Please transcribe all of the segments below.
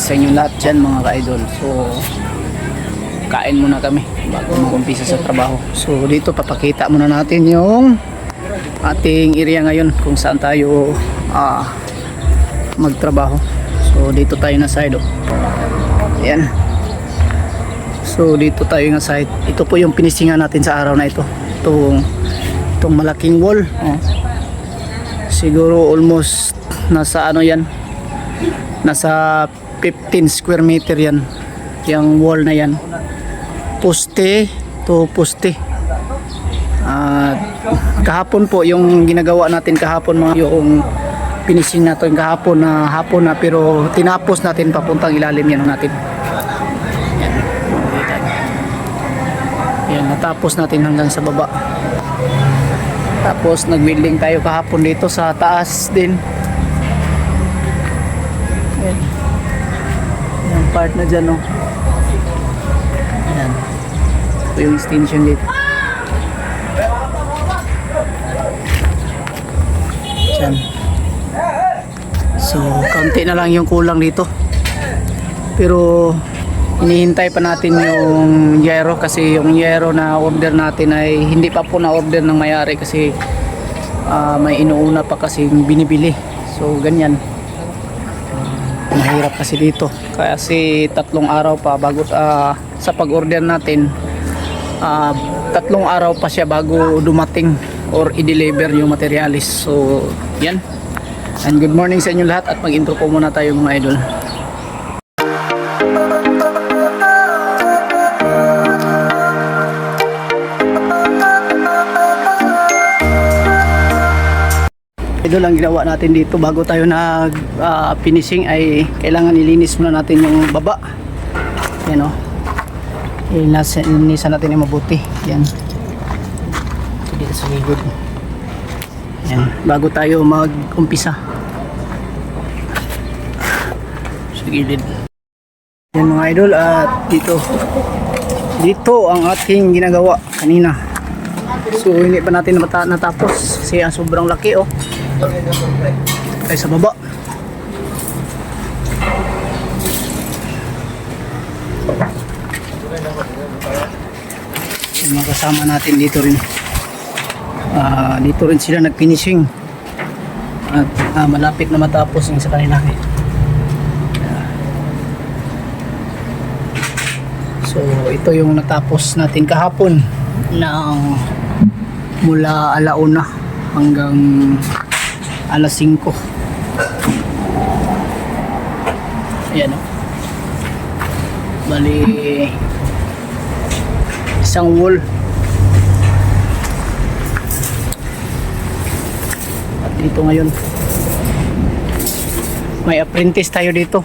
sa inyo lahat dyan mga ka-idol. So kain muna kami bago mag-umpisa sa trabaho. So dito papakita muna natin yung ating area ngayon kung saan tayo magtrabaho. So dito tayo na side. Ayan. So dito tayo nga side. Ito po yung pinisingan natin sa araw na ito. Itong malaking wall. Siguro almost nasa ano yan, nasa 15 square meter yan, yung wall na yan, poste to poste. Kahapon po yung ginagawa natin kahapon, yung finishing natin kahapon na hapon na, pero tinapos natin papuntang ilalim yan natin. Yan, natapos natin hanggang sa baba. Tapos nag-welding tayo kahapon dito sa taas din. Yan. Yung part na dyan, oh. Yan. Ito yung extension dito. Yan. So, kaunti na lang yung kulang dito. Pero hinihintay pa natin yung gyro kasi yung gyro na order natin ay hindi pa po na order ng may-ari kasi may inuuna pa kasi binibili. So ganyan, mahirap kasi dito kasi 3 araw pa bago sa pag-order natin, 3 araw pa siya bago dumating or i-deliver yung materialis. So yan, and good morning sa inyo lahat at mag-intro po muna tayo mga idol. Idol, ang ginawa natin dito bago tayo nag finishing ay kailangan ilinis muna natin yung baba. Yan, o, ilinisan natin yung mabuti. Yan, dito sa ligod. Yan, bago tayo mag umpisa sa gilid. Yan mga idol, at dito ang ating ginagawa kanina. So hindi pa natin natapos kasi ang sobrang laki, oh, ay sa baba. Yung mga kasama natin dito rin, dito rin sila nag-finishing at malapit na matapos yung sa kanila. So ito yung natapos natin kahapon ng mula alauna hanggang alas 5. Ayan, oh. Bali isang wall at dito ngayon may apprentice tayo dito.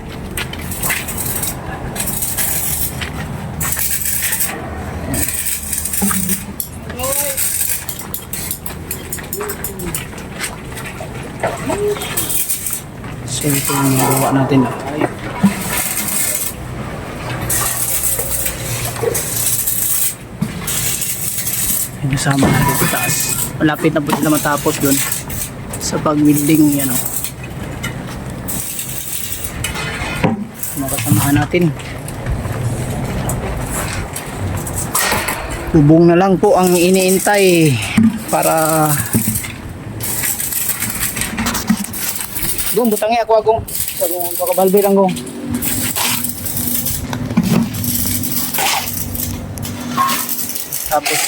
So ito yung nagawa natin. Yung kasama natin sa taas. Malapit na po sila matapos dun sa pag-welding. Yan, o, mga kasamahan natin. Bubong na lang po ang iniintay para Gong, butangi ako agong. Pakabalbi lang, Gong. Tapos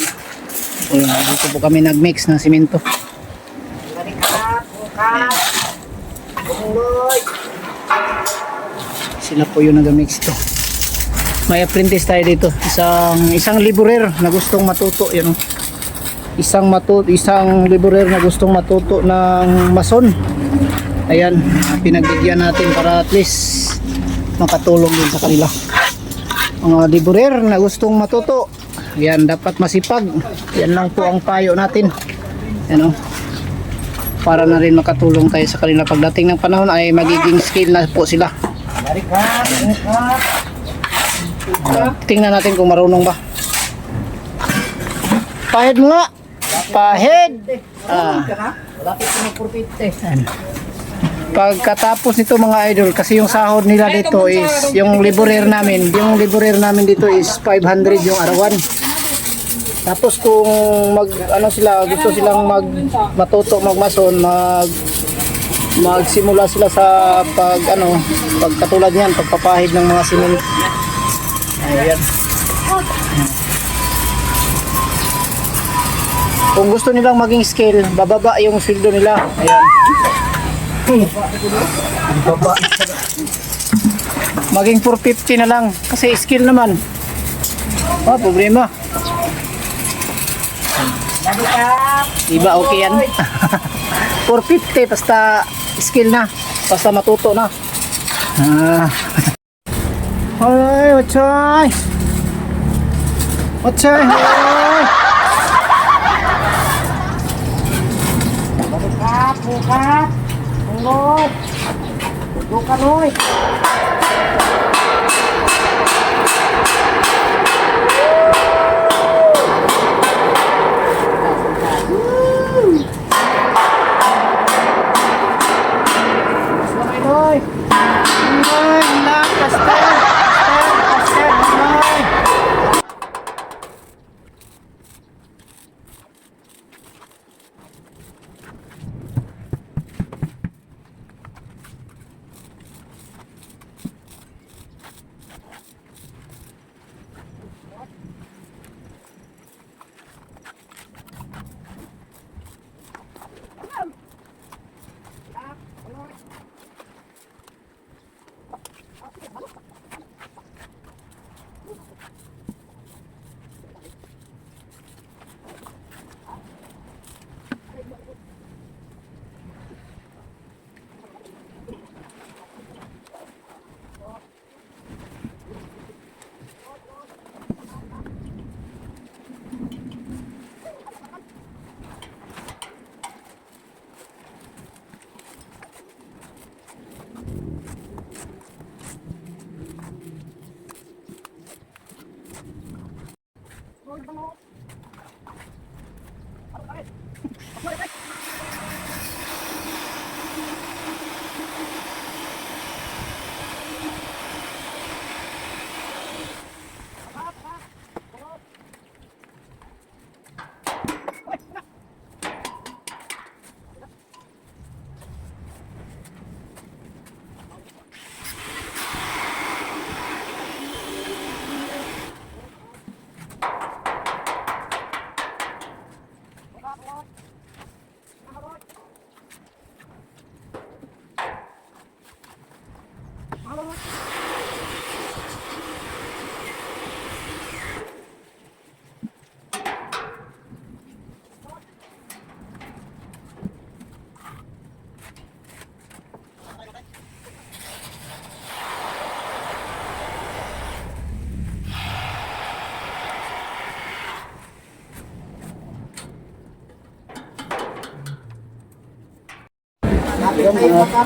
dito po kami nag-mix ng simento. Sila po yung nag-mix ito. May apprentice tayo dito. Isang laborer na gustong matuto. Yun, isang laborer na gustong matuto ng mason. Ayan, pinagbigyan natin para at least makatulong din sa kanila. Mga laborer na gustong matuto, yan, dapat masipag. Yan lang po ang payo natin. Yan, o, para na rin makatulong tayo sa kanila pagdating ng panahon ay magiging skill na po sila. Tingnan natin kung marunong ba. Pahid mo nga. Pahid. Malapit na magpurpite. Pagkatapos nito mga idol, kasi yung sahod nila dito is, yung laborer namin dito is 500 yung arawan. Tapos kung gusto silang matuto magmason, magsimula sila sa pagkatulad niyan, pagpapahid ng mga simento. Ayan. Kung gusto nilang maging skill, bababa yung sweldo nila. Ayan. Baba. Maging 450 na lang kasi skill naman. Problema. Diba okay yan? 450 basta skill na. Basta matuto na. Ay, wachay. Wachay. Bukat. Ulot. Bukan oy.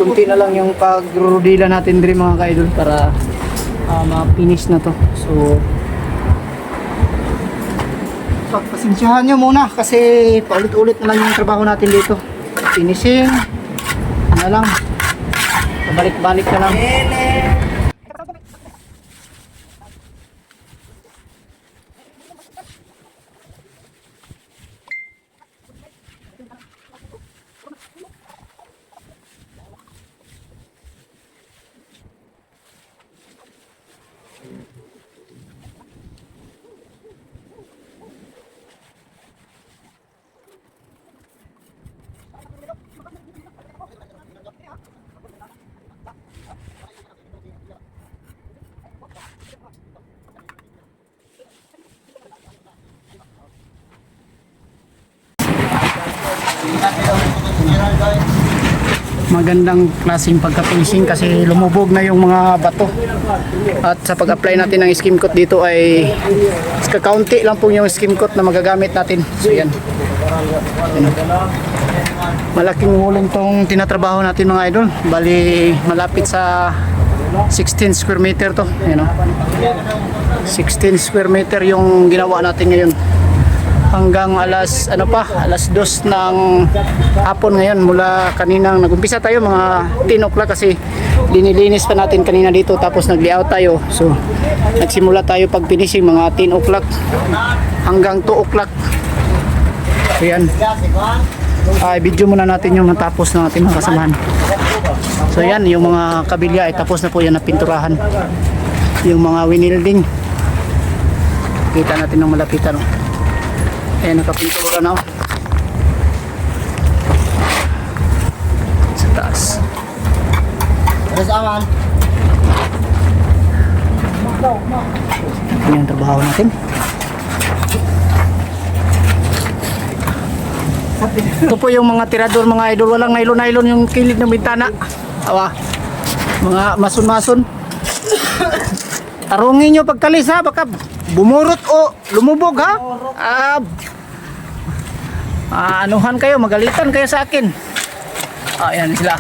Kunti na lang yung pagrodila natin din mga ka-idol para ma-finish na to. So pagpasensyahan nyo muna kasi paulit-ulit na lang yung trabaho natin dito. Finishing na lang, balik-balik na lang. Magandang klaseng pagka-finishing kasi lumubog na yung mga bato. At sa pag-apply natin ng skim coat dito ay kakaunti lang po yung skim coat na magagamit natin. So yan. Malaking hulong tong tinatrabaho natin mga idol. Bali malapit sa 16 square meter to. Ayan, 16 square meter yung ginawa natin ngayon. hanggang alas 2 ng hapon ngayon. Mula kaninang nagumpisa tayo mga 10 o'clock kasi linilinis pa natin kanina dito, tapos nag-layout tayo. So nagsimula tayo pag finishing mga 10 o'clock hanggang 2 o'clock. So yan, video muna natin yung natapos ng ating mga kasamahan. So yan, yung mga kabilya ay tapos na po yan na pinturahan. Yung mga winilding, kita natin ng malapitan. Ayan, nakapintura na. Sa taas. Yan yung trabaho natin. Ito po yung mga tirador mga idol. Walang nylon-nylon yung kilid ng bintana. Awa, mga mason-mason. Tarungin nyo pagtalis ha, baka bumurot o lumubog ha. Anuhan kayo, magalitan kayo sa akin. Ayan sila,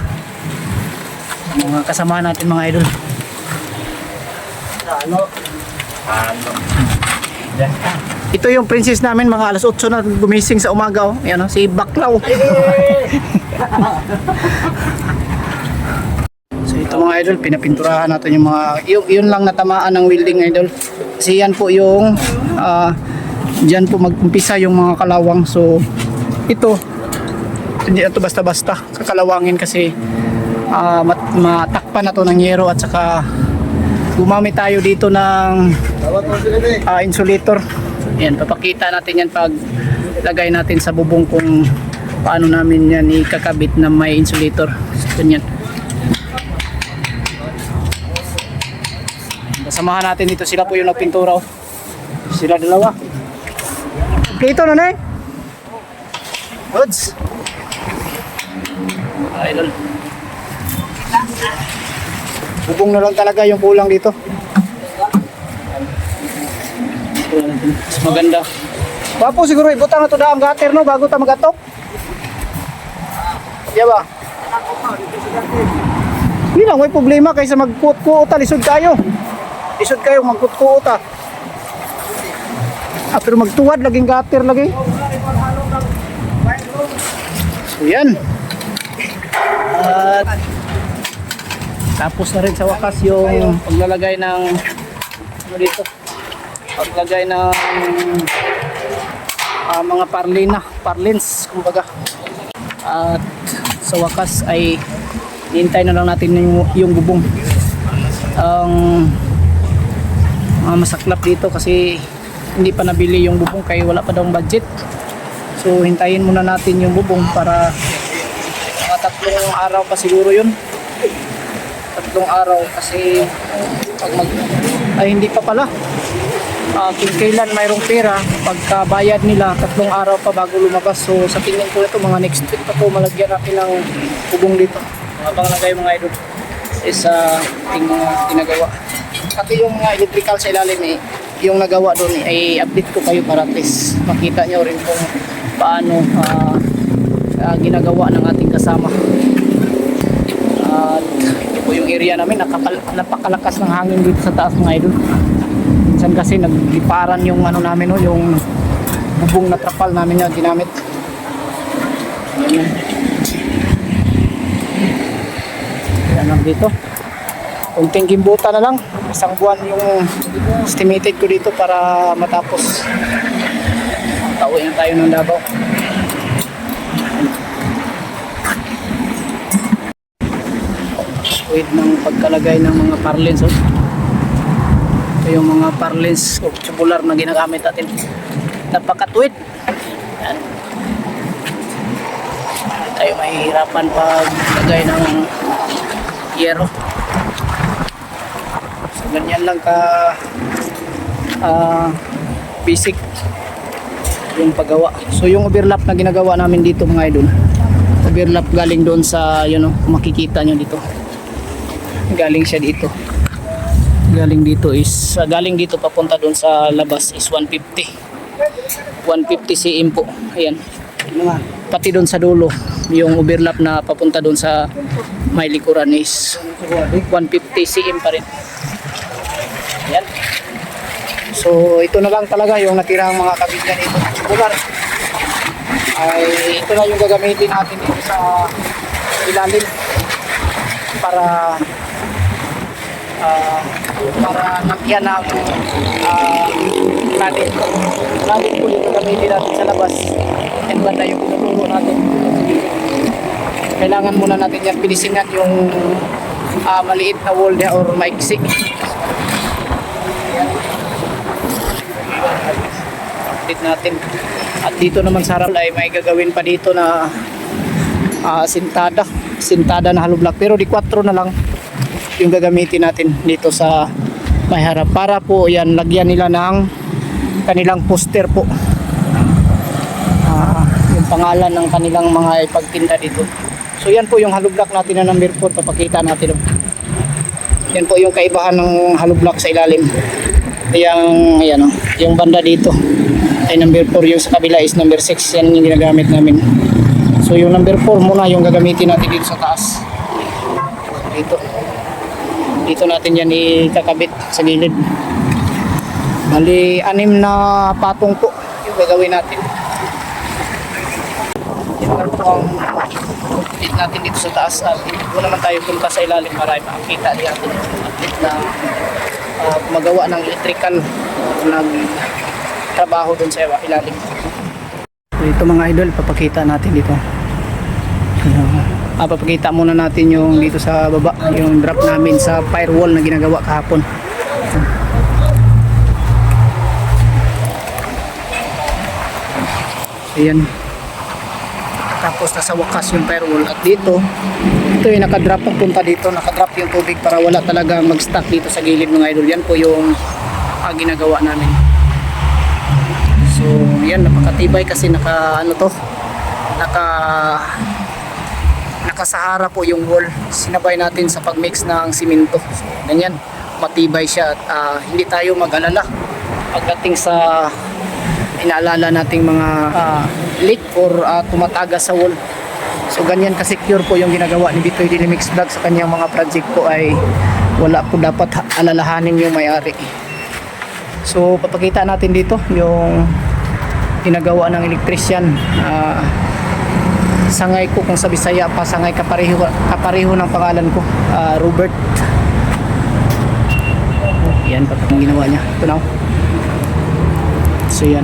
mga kasama natin mga idol. Ito yung princess namin, mga alas 8 na gumising sa umaga. Ayan, si Baklaw. So ito mga idol, pinapinturahan natin yung mga yun lang natamaan ng welding idol. Kasi yan po yung dyan po mag-umpisa yung mga kalawang. So ito, hindi ito basta-basta kakalawangin kasi matakpan na to ng yero, at saka gumamit tayo dito ng insulator. Yan, papakita natin yan pag lagay natin sa bubong kung paano namin yan ikakabit na may insulator. So, yan. Kasamahan natin dito, sila po yung nagpintura. Sila dalawa. Ito na na eh. Goods. Idol. Bubong na lang talaga yung kulang dito. Mas maganda. Papo siguro ibutang na to daang gutter no bago ta magatok. Di ba? Hindi lang may problema kaysa magkuot-kuot, lisod kayo. Lisod kayo magkuot-kuot. Pero magtuwad laging gutter lagi. So yan. At tapos na rin sa wakas yung paglalagay ng dito. Paglagay ng mga parlins kumbaga. At sa wakas ay hintay na lang natin yung bubong. Ang masaklap dito kasi hindi pa nabili yung bubong kaya wala pa daw budget. So hintayin muna natin yung bubong para mga 3 araw pa siguro yun. 3 araw kasi pag hindi pa pala. Kung kailan mayroong pera, pagkabayad nila 3 araw pa bago lumabas. So sa tingin ko ito mga next week pa po malagyan natin ng bubong dito. Habang lagay mga idol is ating mga ginagawa. Pati yung mga electrical sa ilalim yung nagawa doon ay update ko kayo para at least makita nyo rin kung paano ginagawa ng ating kasama. At ito po yung area namin, napakalakas ng hangin dito sa taas mga idol. Minsan kasi nagliparan yung namin yung bubong na trapal namin na ginamit. Ayan. Ayan lang dito. Kunting gimbuta na lang. 1 buwan yung estimated ko dito para matapos. Tauin na tayo ng Davao. Wait ng pagkalagay ng mga parlins. Ito yung mga parlins o tubular na ginagamit natin. Napakatuwid. Yan. Hindi tayo mahihirapan paglagay ng yero. So ganyan lang ka basic yung paggawa. So yung overlap na ginagawa namin dito mga idol, overlap galing doon sa makikita nyo dito, galing siya dito, galing dito papunta doon sa labas is 150 cm po. Ayan, pati doon sa dulo yung overlap na papunta doon sa may likuran is 150 cm pa rin. Ayan. So ito na lang talaga yung natirang mga kabilya dito sa lugar. Ay ito na yung gagamitin natin dito sa ilalim para lagyan ng natin. Natin po yung gagamitin natin sa labas. And banda yung pinuturo natin. Kailangan muna natin yan pinisingan yung maliit na wall niya or maiksi. Update natin. At dito naman sa harap ay may gagawin pa dito na sintada na hollow block, pero di 4 na lang yung gagamitin natin dito sa may harap para po yan lagyan nila ng kanilang poster po, yung pangalan ng kanilang mga ipagtinda dito. So yan po yung hollow block natin na number 4, papakita natin. Yan po yung kaibahan ng hollow block sa ilalim. Ayan, yung banda dito ay number 4, yung sa kabila is number 6. Yan yung ginagamit namin. So yung number 4 muna yung gagamitin natin dito sa taas. Dito natin yan ikakabit sa gilid. Bali 6 na patong po yung gagawin natin. Yan po ang update natin dito sa taas. At dito naman tayo punta sa ilalim para ipakita natin update na magawa ng electrical ng trabaho dun sa ilalim. So ito mga idol, papakita natin dito. Papakita muna natin yung dito sa baba, yung drop namin sa firewall na ginagawa kahapon. Ayan. Tapos nasa wakas yung firewall at dito ito yung nakadrop papunta dito, nakadrop yung tubig para wala talagang mag-stuck dito sa gilid mga idol. Yan po yung ginagawa namin. So yan, napakatibay kasi nakasahara po yung wall. Sinabay natin sa pagmix ng simento. Ganyan, matibay siya at hindi tayo mag-alala pagdating sa inaalala nating mga leak or tumatagas sa wall. So ganyan ka-secure po yung ginagawa ni Bitoy Dinimix Vlog sa kanyang mga project po, ay wala po dapat alalahanin yung may-ari. So papakita natin dito yung ginagawa ng electrician. Sangay ko kung sa Bisaya pa, sangay kapareho ng pangalan ko, Robert. Yan pa ang ginawa niya. Ito na. So yan.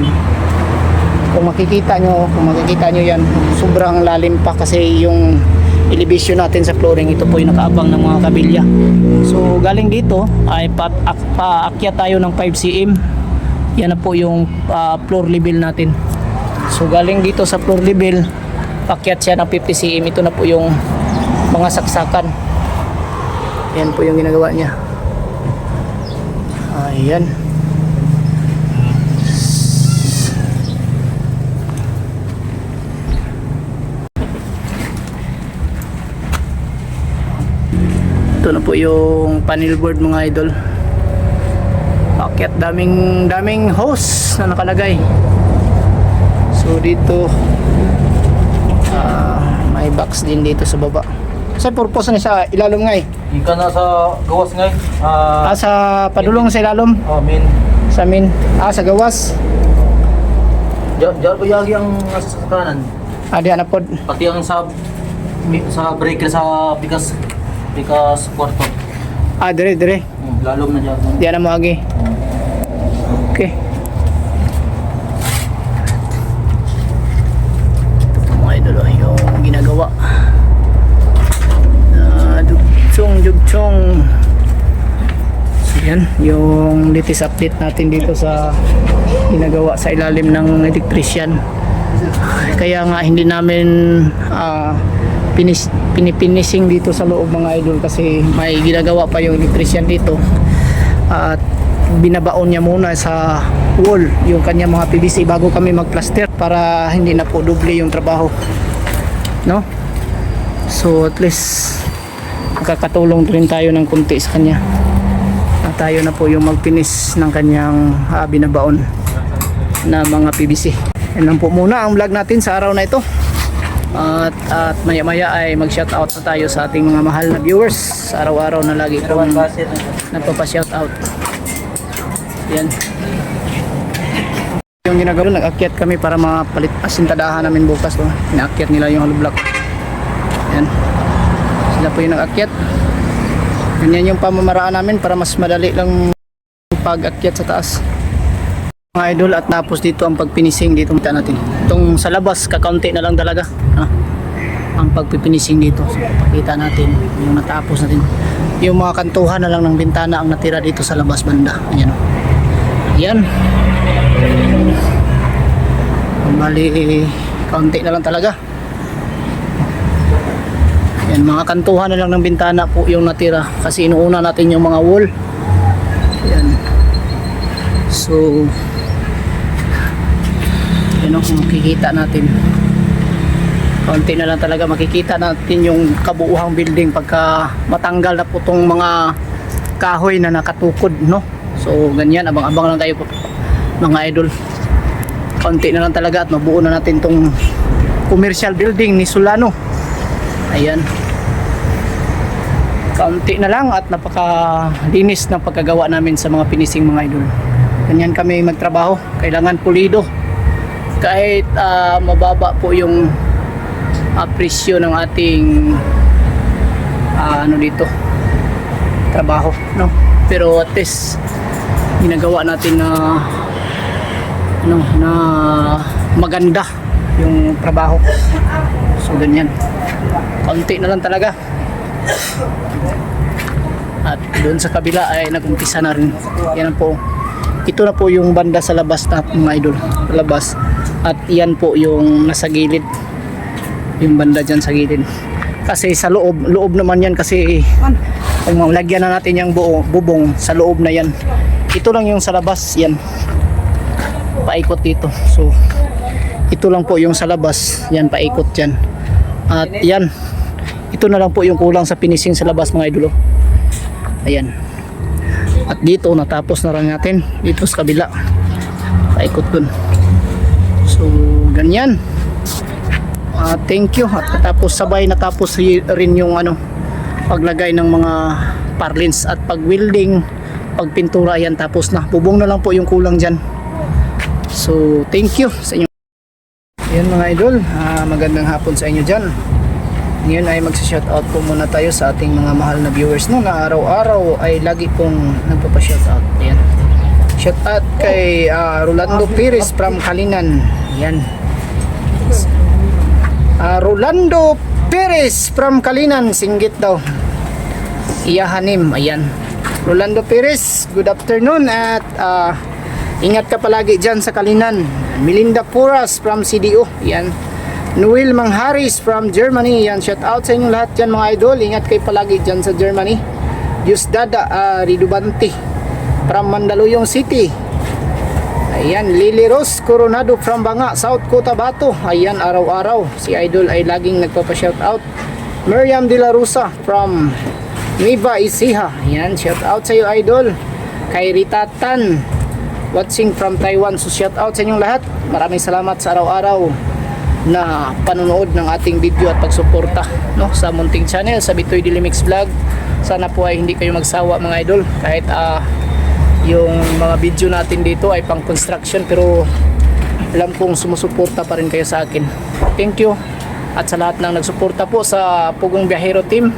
Kung makikita nyo yan, sobrang lalim pa kasi yung elevation natin sa flooring. Ito po yung nakaabang ng mga kabilya. So galing dito ay paakyat tayo ng 5 cm. Yan na po yung floor level natin. So galing dito sa floor level, paakyat siya ng 50 cm. Ito na po yung mga saksakan. Yan po yung ginagawa niya. Ayan. Ito na po yung panel board mga idol. Paakyat, daming hose na nakalagay. So dito may box din dito sa baba. Sa purpose na sa ilalom nga Ika na sa gawas nga sa padulong sa ilalom. Min. Sa min. Sa gawas. Diyan ko yagi ang nasa kanan. Di na pod. Pati ang sa breaker sa bigas kwarto. Dire. Lalom na diyan. Di na mo agi. Okay. Ito mga idol yung ginagawa. Dugtong. So yan, yung latest update natin dito sa ginagawa sa ilalim ng electrician. Kaya nga hindi namin pinipinising dito sa loob mga idol kasi may ginagawa pa yung electrician dito. At binabaon niya muna sa wall yung kanya mga PVC bago kami magplaster para hindi na po doble yung trabaho, no? So at least makakatulong rin tayo ng kunti sa kanya at tayo na po yung magpinis ng kanyang binabaon na mga PVC. Yan lang po muna ang vlog natin sa araw na ito. At maya ay mag shoutout na tayo sa ating mga mahal na viewers. Araw-araw na lagi kong nagpapa shoutout. Yan. Yung ginagawa, nag-akyat kami para mapalit asintadahan namin bukas. Oh. Inaakyat nila yung hollow block. Yan. Sila po yung nag-akyat. Ganyan yung pamamaraan namin para mas madali lang pag-akyat sa taas. Mga idol, at tapos dito ang pagpinising dito kita natin. Itong sa labas, kakaunti na lang talaga. Ang pagpipinising dito. So, pakita natin yung natapos natin. Yung mga kantuhan na lang ng bintana ang natira dito sa labas banda. Ayan. Ayan. Bali, kaunti na lang talaga. Yan, mga kantuhan na lang ng bintana po yung natira kasi inuuna natin yung mga wall. Yan. So, yan ang makikita natin. Kaunti na lang talaga makikita natin yung kabuuhang building pagka matanggal na po tong mga kahoy na nakatukod, no? So, ganyan, abang-abang lang kayo po, mga idol. Kaunti na lang talaga at mabuo na natin tong commercial building ni Solano. Ayan. Kaunti na lang at napakalinis ng pagkagawa namin sa mga finishing, mga idol. Ganyan kami magtrabaho. Kailangan pulido. Kahit mababa po yung presyo ng ating ano dito, trabaho, no? Pero at least ginagawa natin na na maganda yung trabaho. So ganyan, kaunti na lang talaga. At doon sa kabila ay nag-umpisa na rin. Yan po, ito na po yung banda sa labas na mga idol, labas. At yan po yung nasa gilid, yung banda dyan sa gilid. Kasi sa loob naman yan, kasi kung lagyan na natin yung bubong sa loob na yan. Ito lang yung sa labas, yan paikot dito. So ito lang po yung sa labas, yan paikot yan. At yan, ito na lang po yung kulang sa finishing sa labas, mga idolo. Ayan. At dito natapos na rin natin dito sa kabila, paikot dun. So ganyan. Thank you. At tapos sabay natapos rin yung paglagay ng mga parlins at pag-welding, pagpintura, yan tapos na. Bubong na lang po yung kulang dyan. So thank you sa inyo. Yan mga idol, magandang hapon sa inyo dyan. Ngayon ay magsa-shoutout po muna tayo sa ating mga mahal na viewers, no, na araw-araw ay lagi pong nagpapa-shoutout. Ayan. Shoutout kay Rolando Perez from Kalinan. Ayan. Rolando Perez from Kalinan, Singgit daw. Iyahanim. Ayan. Rolando Perez, good afternoon at ingat ka palagi dyan sa Kalinan. Melinda Puras from CDO. Yan. Noel Mangharis from Germany. Yan. Shout out sa inyo lahat dyan, mga idol. Ingat kayo palagi dyan sa Germany. Yusdada Ridubanti from Mandaluyong City. Ayan. Lily Rose Coronado from Banga, South Cotabato. Ayan, araw-araw si idol ay laging nagpapa-shout out. Miriam De La Rosa from Nueva Ecija. Ayan. Shout out sa iyo, idol. Kay Rita Tan watching from Taiwan. So shout out sa inyong lahat. Maraming salamat sa araw-araw na panonood ng ating video at pagsuporta, no, sa munting channel, sa Bitoy Dilimix Vlog. Sana po ay hindi kayo magsawa, mga idol. Kahit yung mga video natin dito ay pang construction, pero alam kong sumusuporta pa rin kayo sa akin. Thank you. At sa lahat ng nagsuporta po sa Pugong Biyahero Team,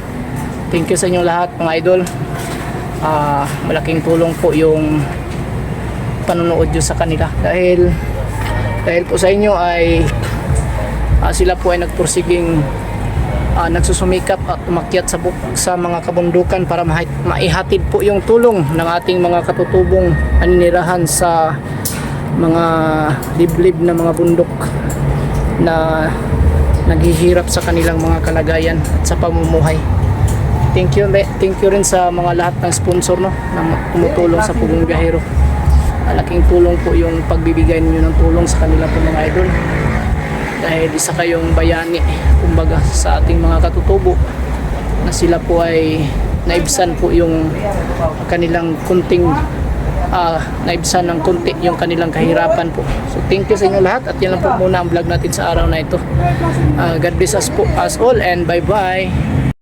thank you sa inyong lahat, mga idol. Malaking tulong po yung panonood nyo sa kanila, dahil po sa inyo ay sila po ay nagpursiging nagsusumikap at umakyat sa mga kabundukan para maihatid po yung tulong ng ating mga katutubong aninirahan sa mga liblib na mga bundok na naghihirap sa kanilang mga kalagayan at sa pamumuhay. Thank you rin sa mga lahat ng sponsor, no, na tumutulong sa Pugong Biyahero. Malaking tulong po yung pagbibigay niyo ng tulong sa kanila po, mga idol, dahil isa kayong bayani kumbaga sa ating mga katutubo, na sila po ay naibsan po yung kanilang kunting naibsan ng kunti yung kanilang kahirapan po. So thank you sa inyo lahat, at yan lang po muna ang vlog natin sa araw na ito. God bless us po, us all, and bye bye.